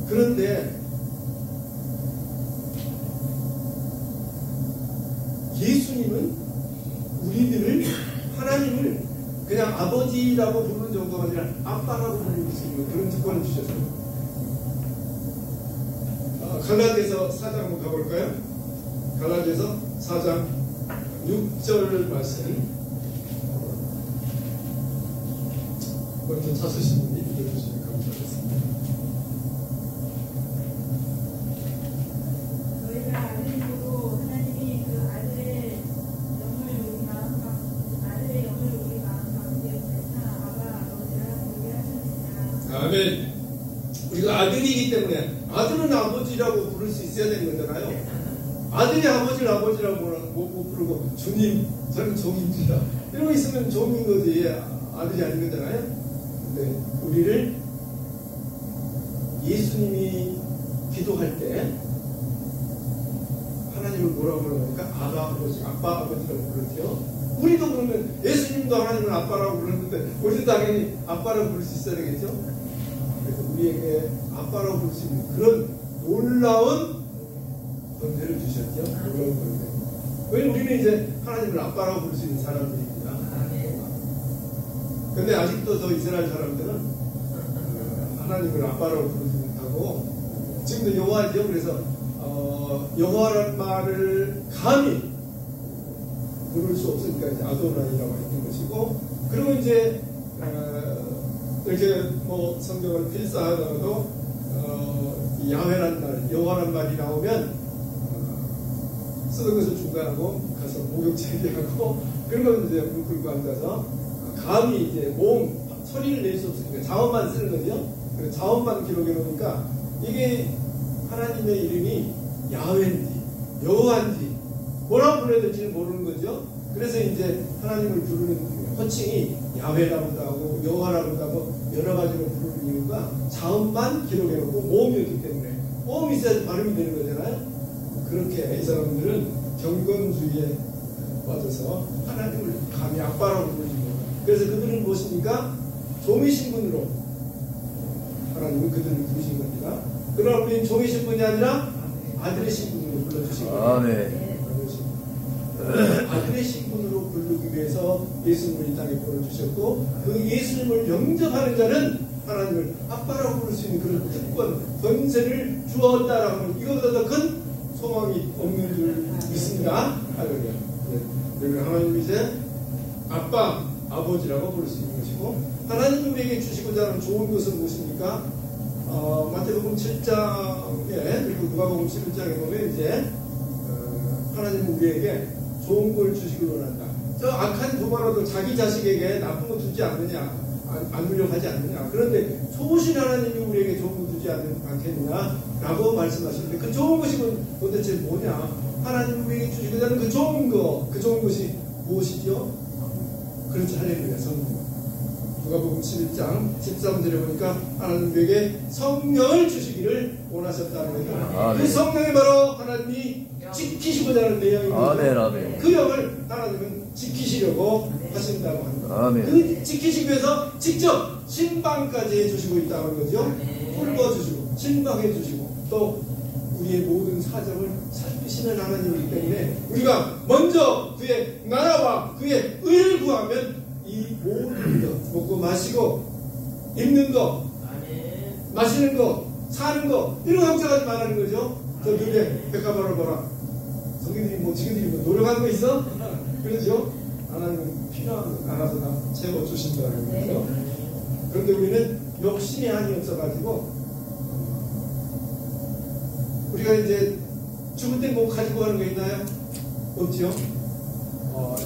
그런데 예수님은 우리들을 하나님을 그냥 아버지라고 부르는 정도가 아니라 아빠라고 부르는 수 있는 그런 특권을 주셨어요. 갈라디아서 4장 한번 가볼까요? 갈라디아서 4장 6절 말씀 먼저 찾으신 분이 읽어주시면 감사하겠습니다. 너희가 아들이고 하나님이 그 아들의 영을 우리 마음 가운데 보내사 아바 아버지라 부르게 하셨느냐. 아멘. 우리가 아들이기 때문에 아들은 아버지라고 부를 수 있어야 되는 거잖아요. 아들이 아버지를 아버지라고 못 부르고 주님 저는 종입니다 이러고 있으면 종인 거지 아들이 아닌 거잖아요. 근데 우리를 예수님이 기도할 때 하나님을 뭐라고 부르니까 아빠 아버지라고 부르죠. 우리도 그러면 예수님도 하나님을 아빠라고 부르는데 우리도 당연히 아빠라고 부를 수 있어야 되겠죠. 그래서 우리에게 아빠라고 부를 수 있는 그런 놀라운 권세를 주셨죠. 놀라운 권세. 왜 우리는 이제 하나님을 아빠라고 부를 수 있는 사람들입니다. 근데 아직도 저 이스라엘 사람들은 하나님을 아빠라고 부르지 못하고 지금도 여호와죠. 그래서 여호와라는 말을 감히 부를 수 없으니까 이제 아도나이라고 했던 것이고, 그리고 이제 이렇게 뭐 성경을 필사하더라도 야훼란 말, 여호와란 말이 나오면 쓰는 것을 중단하고 가서 목욕 제기하고, 그런 거 이제 물 끌고 앉아서 감히 이제 소리를 낼 수 없으니까 자원만 쓰는 거죠. 그래서 자원만 기록해 놓으니까 이게 하나님의 이름이 야훼인지 여호와인지 뭐라고 불러야 될지는 모르는 거죠. 그래서 이제 하나님을 부르는 호칭이 야훼라고도 하고 여호와라고도 하고 여러 가지로 부르는 이유가 자음만 기록해 놓고 모음이었기 때문에, 모음이 있어야 발음이 되는 거잖아요. 그렇게 이 사람들은 경건주의에 빠져서 하나님을 감히 아빠라고 부르는 거예요. 그래서 그들은 무엇입니까? 종이신 분으로 하나님은 그들을 부르신 겁니다. 그러나 우리는 종이신 분이 아니라 아들의 신분으로 불러주신 거예요. 아들의 신분으로 부르기 위해서 예수님을 이 땅에 보내주셨고, 그 예수님을 영접하는 자는 하나님을 아빠라고 부를 수 있는 그런 특권, 권세를 주었다라고 하면 이것보다 더 큰 소망이 없는 줄 믿습니다. 할렐루야. 네. 하나님이 이제 아빠, 아버지라고 부를 수 있는 것이고, 하나님이 우리에게 주시고자 하는 좋은 것은 무엇입니까? 마태복음 7장에 그리고 누가복음 11장에 보면 이제 하나님은 우리에게 좋은 걸 주시기를 원한다. 저 악한 부모라도 자기 자식에게 나쁜 거 주지 않느냐, 안 주려고 하지 않느냐. 그런데 좋으신 하나님이 우리에게 좋은 거 주지 않겠느냐라고 말씀하시는데, 그 좋은 것이 도대체 뭐냐? 하나님이 우리에게 주시고자 하는 그 좋은 거, 그 좋은 것이 무엇이죠? 그렇지, 할렐루야, 성령. 누가복음 11장 13절에 보니까 하나님 우리에게 성령을 주시기를 원하셨다는 거예요. 그 성령이 바로 하나님이 지키시고자 하는 내용입니다. 그 영을 하나님은 지키시려고 하신다고 합니다. 그 지키시기 위해서 직접 신방까지 해주시고 있다는 거죠. 훑어주시고 신방해주시고 또 우리의 모든 사정을 살피시는 하나님이기 때문에 우리가 먼저 그의 나라와 그의 의를 구하면 이 모든 것, 먹고 마시고 입는 거, 마시는 거, 사는 거, 이런 걱정하지 말라는 거죠. 저 눈에 백화관을 보라. 성경들이 뭐 지금들이 뭐 노력하는 거 있어? 그렇죠? 하나님은 필요한 거 알아서 다 채워주신다는 거죠. 그런데 우리는 욕심이 한이 없어가지고 우리가 이제 죽을 때 뭐 가지고 가는 거 있나요? 없죠?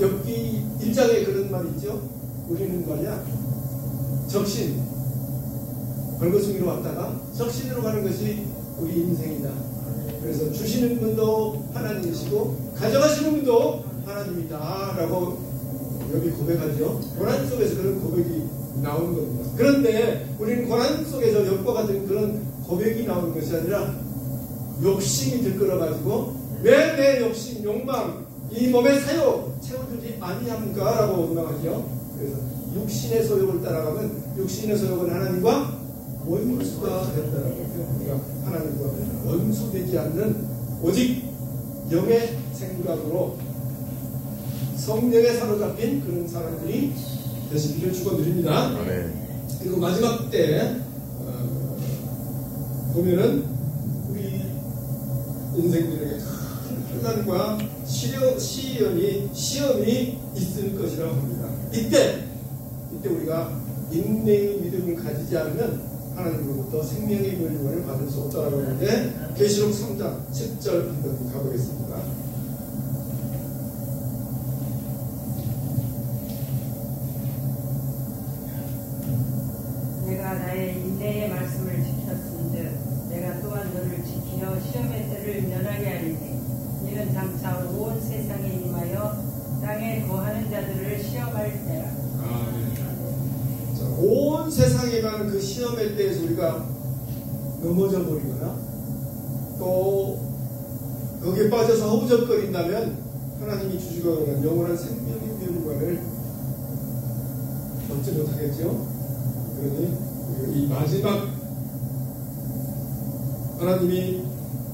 엽기 1장에 그런 말이 있죠? 우리는 말이야, 적신, 벌거숭이로 왔다가 적신으로 가는 것이 우리 인생이다. 그래서 주시는 분도 하나님이시고 가져가시는 분도 하나님이다 라고 여기 고백하죠. 고난 속에서 그런 고백이 나오는 겁니다. 그런데 우리는 고난 속에서 엽과 같은 그런 고백이 나오는 것이 아니라 욕심이 들끓어가지고 왜 내 욕심, 욕망, 이 몸의 사욕 채워주지 아니합니까? 라고 원망하죠. 그래서 육신의 소욕을 따라가면 육신의 소욕은 하나님과 원수가 된다는 거죠. 우리가 하나님과 원수되지 않는 오직 영의 생각으로 성령에 사로잡힌 그런 사람들이 되시기를 축원드립니다. 그리고 마지막 때 보면은 우리 인생들에게 큰 환난과 시험이 있을 것이라고 합니다. 이때 우리가 인내의 믿음을 가지지 않으면 하나님으로부터 생명의 멸류관을 받을 수 없다라고 하는데, 계시록 3장 10절 한번 가보겠습니다. 내가 나의 인내의 말씀을 지켰은즉 내가 또한 너를 지키어 시험의 때를 면하게 하리니 이는 장차 온 세상에 임하여 땅에 거하는 자들을 시험할 때라. 온 세상에 임하는 그 시험의 때에서 우리가 넘어져 버리거나 또 거기에 빠져서 허우적거린다면 하나님이 주시고 있는 영원한 생명의 멸류관을 얻지 못하겠죠. 그러니 이 마지막 하나님이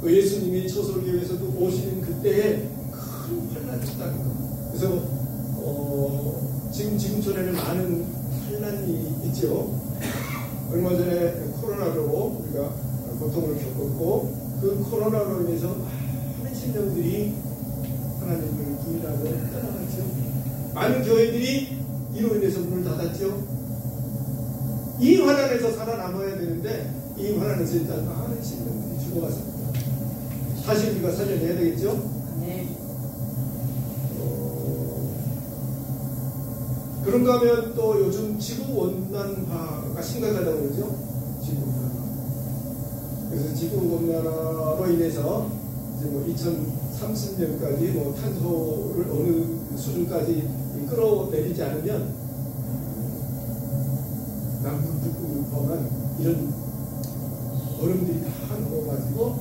예수님이 처소교회에서도 오시는 그때에 큰 환란이 있다는 것. 그래서 지금전에는 많은 환란이 있죠. 얼마 전에 코로나로 우리가 고통을 겪었고 그 코로나로 인해서 많은 신령들이 하나님을 부인하고 떠나갔죠. 많은 교회들이 이로 인해서 문을 닫았죠. 이 환난에서 살아남아야 되는데 이 환난에서 일단 많은 신령들이 죽어갔습니다. 다시 우리가 살려내야 되겠죠. 네. 그런가 하면 또 요즘 지구온난화가 심각하다고 그러죠. 지구온난화. 그래서 지구온난화로 인해서 이제 뭐 2030년까지 뭐 탄소를 어느 수준까지 끌어내리지 않으면 남극 북극을 이런 얼음들이 다 녹아가지고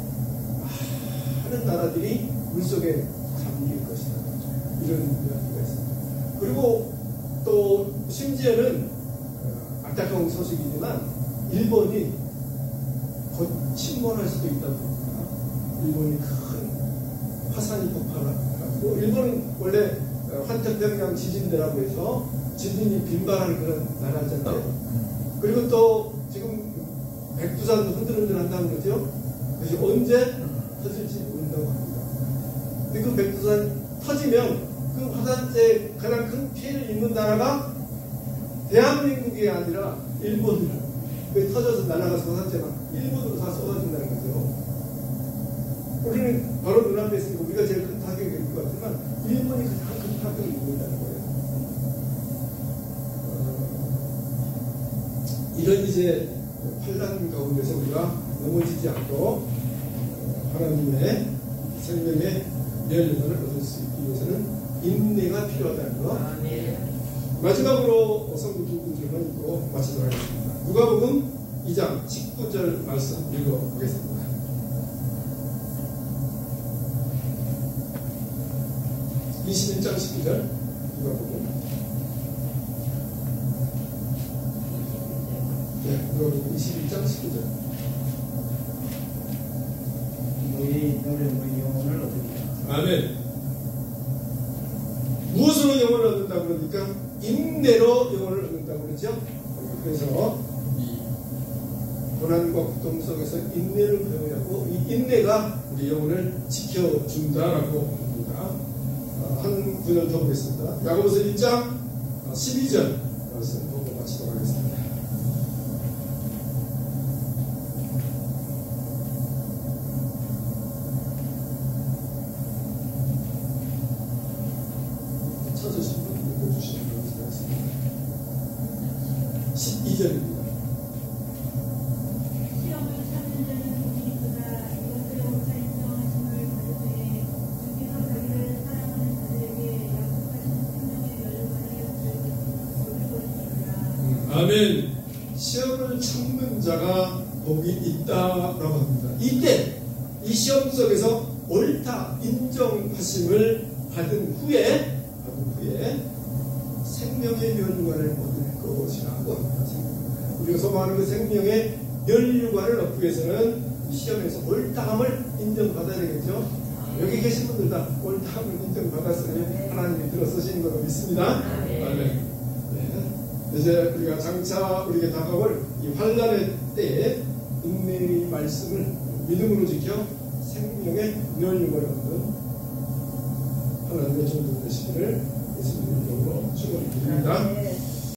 많은 나라들이 물속에 잠길 것이다. 이런 이야기가 있습니다. 그리고 또 심지어는 안타까운 소식이지만 일본이 곧 침몰할 수도 있다고 합니다. 일본이 큰 화산이 폭발하고 일본은 원래 환태평양 지진대라고 해서 지진이 빈발하는 그런 나라잖아요. 그리고 또 지금 백두산도 흔들흔들 한다고 그러죠. 그래서 언제 터질지 모른다고 합니다. 근데 그 백두산 터지면 그 화산재에 가장 큰 피해를 입는 나라가 대한민국이 아니라 일본이라. 그 터져서 날아가서 화산재가 일본으로 다 쏟아진다는 거죠. 우리는 바로 눈앞에 있으니까 우리가 제일 큰 타격이 될 것 같지만 일본이 가장 큰 타격을 입는다는 거예요. 이런 이제 환난 가운데서 우리가 넘어지지 않고 하나님의 생명의 멸류관을 얻을 수 있기 위해서는 인내가 필요하다는 것. 마지막으로 성경 두 군절만 읽고 마치도록 하겠습니다. 누가복음 2장 19절 말씀 읽어보겠습니다. (21장 19절) 누가복음. 누가복음 21장 19절. 너희 인내로 영혼을 얻으리라. 아멘. 무엇으로 영혼을 얻는다고 그러니까 인내로 영혼을 얻는다고 그러죠. 그래서 이 고난과 고통 속에서 인내를 배워야 하고 이 인내가 우리 영혼을 지켜준다라고 합니다. 한 구절 더 보겠습니다. 야고보서 1장 12절 말씀 보고 마치도록 하겠습니다. 찾으신 분 읽어주시면 감사하겠습니다. 12절입니다. 시험을 찾는 자는 복이 있도다. 이것을 오사 인정하심을 받을 때에 주께서 자기를 사랑하는 자들에게 약속하신 생명의 멸류관을 얻을 것이니라. 아멘. 시험을 참는 자가 복이 있다라고 합니다. 이때 이 시험 속에서 옳다 인정하심을 받은 후에 생명의 멸류관을 얻을 것이라고 합니다. 우리가 소망하는 그 생명의 멸류관을 얻기 위해서는 이 시험에서 옳다함을 인정받아야 되겠죠. 여기 계신 분들 다 옳다함을 인정받았으니 하나님이 들어서시는 걸로 믿습니다. 아멘. 네. 이제 우리가 장차 우리에게 다가올 이 환난의 때에 인내의 말씀을 믿음으로 지켜 생명의 멸류관을 얻는 하나님의 종들 되시기를 예수님 이름으로 축원드립니다.